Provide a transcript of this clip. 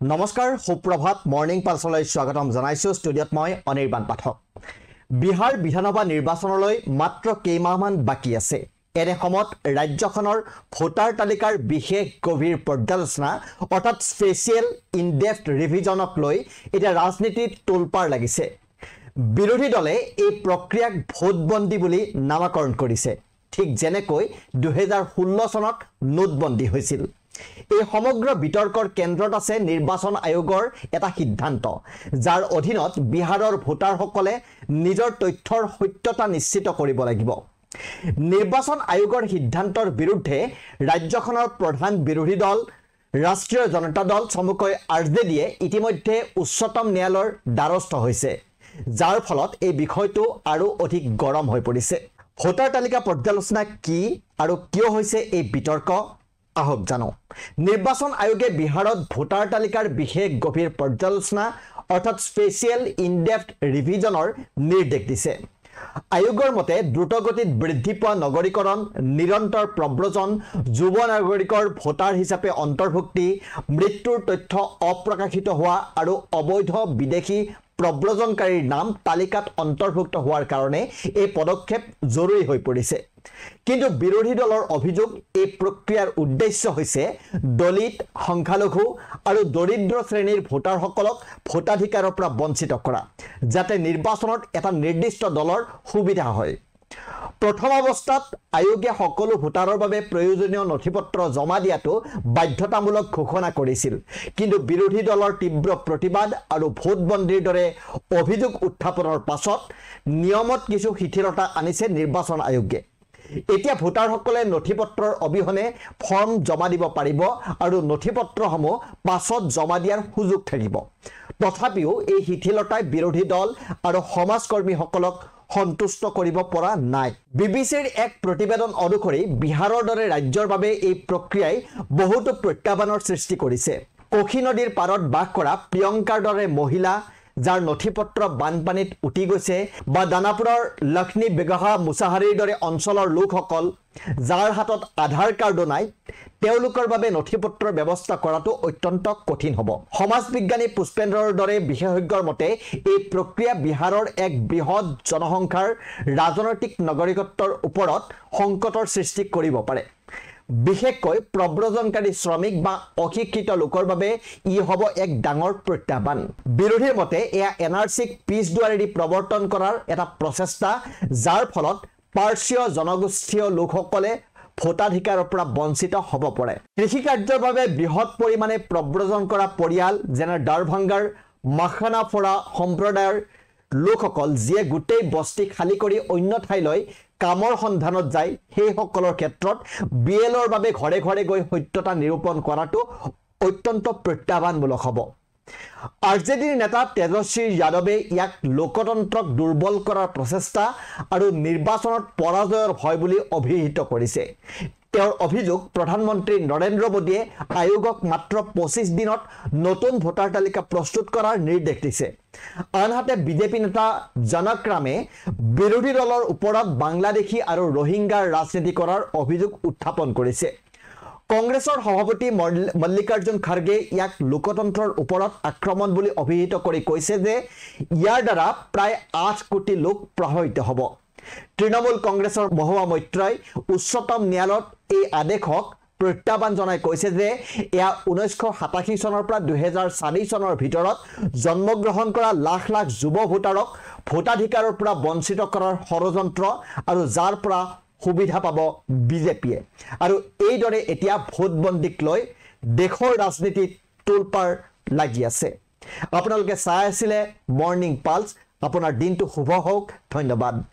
নমস্কাৰ সুপ্ৰভাত মৰ্নিং পালছলৈ স্বাগতম জনাইছো ষ্টুডিঅ'ত মই অনিৰ্বাণ পাঠক বিহাৰ বিধানসভা নিৰ্বাচনলৈ মাত্ৰ কেইমাহমান বাকী আছে এনে সময়ত ৰাজ্যখনৰ ভোটাৰ তালিকাৰ বিশেষ গভীৰ পৰ্যালোচনা অৰ্থাৎ স্পেচিয়েল ইনডেপ্থ ৰিভিজনক লৈ এটা ৰাজনীতিত তোলপাৰ লাগিছে বিৰোধী দলে এই প্ৰক্ৰিয়াক ভোটবন্দী বুলি নামকৰণ কৰিছে ঠিক যেনেকৈ 2016 চনত নোটবন্দী হৈছিল এই সমগ্ৰ বিতৰ্কৰ কেন্দ্ৰত আছে নিৰ্বাচন আয়োগৰ এটা সিদ্ধান্ত যাৰ অধীনত বিহাৰৰ ভোটাৰসকলে নিজৰ তথ্যৰ সত্যতা নিশ্চিত কৰিব লাগিব নিৰ্বাচন আয়োগৰ সিদ্ধান্তৰ বিৰুদ্ধে ৰাজ্যখনৰ প্ৰধান বিৰোধী দল ৰাষ্ট্ৰীয় জনতা দল চমুকৈ আৰজেডিয়ে ইতিমধ্যে উচ্চতম ন্যায়ালয়ৰ দ্বাৰস্থ হৈছে যাৰ ফলত এই বিষয়টো আৰু অধিক গৰম হৈ পৰিছে ভোটাৰ তালিকা পৰ্যালোচনা কি আৰু কিয় হৈছে এই বিতৰ্ক আহক জানো নিৰ্বাচন আয়োগে বিহাৰত ভোটাৰ তালিকাৰ বিশেষ গভীৰ পৰ্যালোচনা অৰ্থাৎ স্পেচিয়েল ইনডেপ্থ ৰিভিজনৰ নিৰ্দেশ দিছে আয়োগৰ মতে দ্ৰুতগতিত বৃদ্ধি পোৱা নগৰীকৰণ নিৰন্তৰ প্ৰব্ৰজন যুৱ নাগৰিকৰ ভোটাৰ হিচাপে অন্তৰ্ভুক্তি মৃত্যুৰ তথ্য অপ্ৰকাশিত হোৱা আৰু অবৈধ বিদেশী প্ৰব্ৰজনকাৰীৰ নাম তালিকাত অন্তৰ্ভুক্ত হোৱাৰ কাৰণে এই পদক্ষেপ জৰুৰী হৈ পৰিছে কিন্তু বিৰোধী দলৰ অভিযোগ এই প্ৰক্ৰিয়াৰ উদ্দেশ্য হৈছে দলিত সংখ্যালঘু আৰু দৰিদ্ৰ শ্ৰেণীৰ ভোটাৰসকলক ভোটাধিকাৰৰ পৰা বঞ্চিত কৰা যাতে নিৰ্বাচনত এটা নিৰ্দিষ্ট দলৰ সুবিধা হয় প্ৰথম অৱস্থাত আয়োগে সকলো ভোটাৰৰ বাবে প্ৰয়োজনীয় নথিপত্ৰ জমা দিয়াটো বাধ্যতামূলক ঘোষণা কৰিছিল কিন্তু বিৰোধী দলৰ তীব্ৰ প্ৰতিবাদ আৰু ভোটবন্দীৰ দৰে অভিযোগ উত্থাপনৰ পাছত নিয়মত কিছু শিথিলতা আনিছে নিৰ্বাচন আয়োগে এতিয়া ভোটাৰসকলে নথিপত্ৰৰ অবিহনে ফৰ্ম জমা দিব পাৰিব আৰু নথিপত্ৰসমূহ পাছত জমা দিয়াৰ সুযোগ থাকিব তথাপিও এই শিথিলতাই বিৰোধী দল আৰু সমাজকৰ্মীসকলক সন্তুষ্ট কৰিব পৰা নাই বিবিচিৰ এক প্ৰতিবেদন অনুসৰি বিহাৰৰ দৰে ৰাজ্যৰ বাবে এই প্ৰক্ৰিয়াই বহুতো প্ৰত্যাহ্বানৰ সৃষ্টি কৰিছে কোশী নদীৰ পাৰত বাস কৰা প্ৰিয়ংকাৰ দৰে মহিলা যাৰ নথিপত্ৰ বানপানীত উটি গৈছে বা দানাপুৰৰ লক্ষ্মী বেগহা মুছাহাৰীৰ দৰে অঞ্চলৰ লোকসকল যাৰ হাতত আধাৰ কাৰ্ডো নাই তেওঁলোকৰ বাবে নথিপত্ৰৰ ব্যৱস্থা কৰাটো অত্যন্ত কঠিন হ'ব সমাজ বিজ্ঞানী পুষ্পেন্দ্ৰৰ দৰে বিশেষজ্ঞৰ মতে এই প্ৰক্ৰিয়া বিহাৰৰ এক বৃহৎ জনসংখ্যাৰ ৰাজনৈতিক নাগৰিকত্বৰ ওপৰত সংকটৰ সৃষ্টি কৰিব পাৰে বিশেষকৈ প্ৰব্ৰজনকাৰী শ্ৰমিক বা অশিক্ষিত লোকৰ বাবে ই হ'ব এক ডাঙৰ প্ৰত্যাহ্বান বিৰোধীৰ মতে এয়া এনআৰচিক পিছ দুৱাৰেদি প্ৰৱৰ্তন কৰাৰ এটা প্ৰচেষ্টা যাৰ ফলত পাৰ্চীয় জনগোষ্ঠীয় লোকসকলে ভোটাধিকাৰৰ পৰা বঞ্চিত হ'ব পাৰে কৃষি কাৰ্যৰ বাবে বৃহৎ পৰিমাণে প্ৰব্ৰজন কৰা পৰিয়াল যেনে দাৰভাংগাৰ মাখানাফৰা সম্প্ৰদায়ৰ লোকসকল যিয়ে গোটেই বস্তি খালী কৰি অন্য ঠাইলৈ কামৰ সন্ধানত যায় সেই সকলৰ ক্ষেত্ৰত বিএলৰ বাবে ঘৰে ঘৰে গৈ সত্যতা নিৰূপণ কৰাটো অত্যন্ত প্ৰত্যাহ্বানমূলক হ'ব আৰজেডিৰ নেতা তেজস্বী যাদৱে ইয়াক লোকতন্ত্ৰক দুৰ্বল কৰাৰ প্ৰচেষ্টা আৰু নিৰ্বাচনত পৰাজয়ৰ ভয় বুলি অভিহিত কৰিছে তেওঁৰ অভিযোগ প্ৰধানমন্ত্ৰী নৰেন্দ্ৰ মোদীয়ে আয়োগক মাত্ৰ 25 দিনত নতুন ভোটাৰ তালিকা প্ৰস্তুত কৰাৰ নিৰ্দেশ দিছে আনহাতে বিজেপি নেতা জনক ৰামে বিৰোধী দলৰ ওপৰত বাংলাদেশী আৰু ৰোহিংগাৰ ৰাজনীতি কৰাৰ অভিযোগ উত্থাপন কৰিছে কংগ্ৰেছৰ সভাপতি মল্লিকাৰ্জুন খাৰ্গে ইয়াক লোকতন্ত্ৰৰ ওপৰত আক্ৰমণ বুলি অভিহিত কৰি কৈছে যে ইয়াৰ দ্বাৰা প্ৰায় 8 কোটি লোক প্ৰভাৱিত হ'ব তৃণমূল কংগ্ৰেছৰ মহুৱা মৈত্ৰই উচ্চতম ন্যায়ালয়ত এই আদেশক প্ৰত্যাহ্বান জনাই কৈছে যে এয়া 1987 চনৰ পৰা 2004 চনৰ ভিতৰত জন্মগ্ৰহণ কৰা লাখ লাখ যুৱ ভোটাৰক ভোটাধিকাৰৰ পৰা বঞ্চিত কৰাৰ ষড়যন্ত্ৰ আৰু যাৰ পৰা সুবিধা পাব বিজেপিয়ে আৰু এইদৰে এতিয়া ভোটবন্দীক লৈ দেশৰ ৰাজনীতিত তোলপাৰ লাগি আছে আপোনালোকে চাই আছিলে মৰ্নিং পালছ আপোনাৰ দিনটো শুভ হওক ধন্যবাদ